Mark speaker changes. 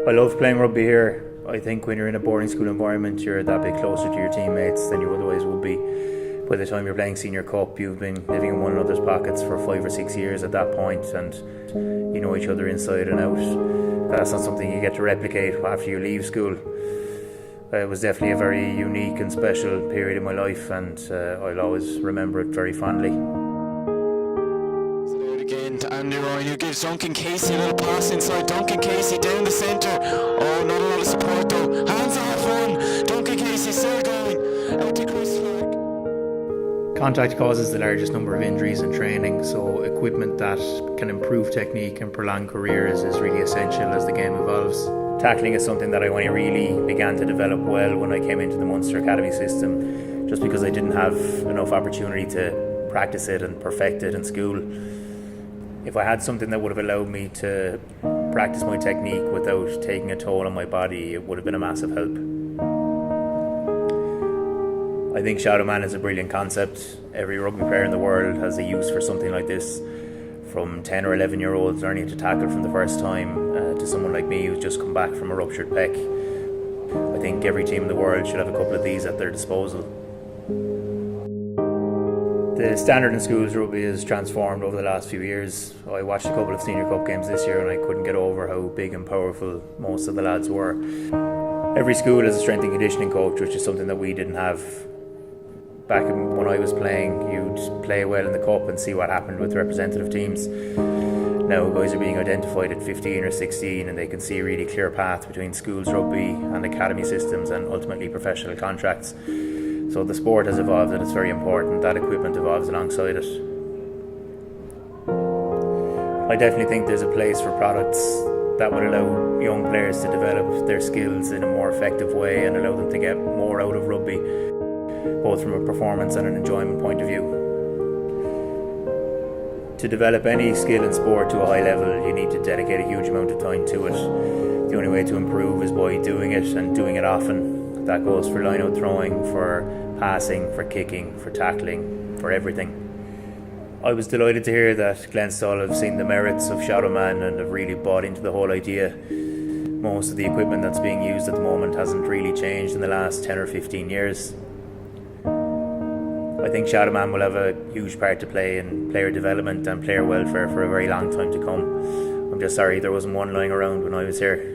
Speaker 1: I love playing rugby here. I think when you're in a boarding school environment, you're that bit closer to your teammates than you otherwise would be. By the time you're playing senior cup, you've been living in one another's pockets for 5 or 6 years at that point, and you know each other inside and out. That's not something you get to replicate after you leave school. It was definitely a very unique and special period in my life, and I'll always remember it very fondly.
Speaker 2: Again to Andy Ryan, who gives Duncan Casey a little pass inside. Duncan Casey down the centre. Oh, not a lot of support though. Hands off one. Duncan Casey still going. Out to Chris Clark.
Speaker 1: Contact causes the largest number of injuries in training, so equipment that can improve technique and prolong careers is really essential as the game evolves. Tackling is something that I only really began to develop well when I came into the Munster Academy system, just because I didn't have enough opportunity to practice it and perfect it in school. If I had something that would have allowed me to practice my technique without taking a toll on my body, it would have been a massive help. I think Shadowman is a brilliant concept. Every rugby player in the world has a use for something like this, from 10 or 11 year olds learning to tackle from the first time to someone like me who's just come back from a ruptured pec. I think every team in the world should have a couple of these at their disposal. The standard in schools rugby has transformed over the last few years. I watched a couple of senior cup games this year and I couldn't get over how big and powerful most of the lads were. Every school has a strength and conditioning coach, which is something that we didn't have. Back when I was playing, you'd play well in the cup and see what happened with representative teams. Now guys are being identified at 15 or 16 and they can see a really clear path between schools rugby and academy systems and ultimately professional contracts. So the sport has evolved and it's very important that equipment evolves alongside it. I definitely think there's a place for products that would allow young players to develop their skills in a more effective way and allow them to get more out of rugby, both from a performance and an enjoyment point of view. To develop any skill in sport to a high level, you need to dedicate a huge amount of time to it. The only way to improve is by doing it and doing it often. That goes for line-out throwing, for passing, for kicking, for tackling, for everything. I was delighted to hear that Glenstal have seen the merits of Shadowman and have really bought into the whole idea. Most of the equipment that's being used at the moment hasn't really changed in the last 10 or 15 years. I think Shadowman will have a huge part to play in player development and player welfare for a very long time to come. I'm just sorry there wasn't one lying around when I was here.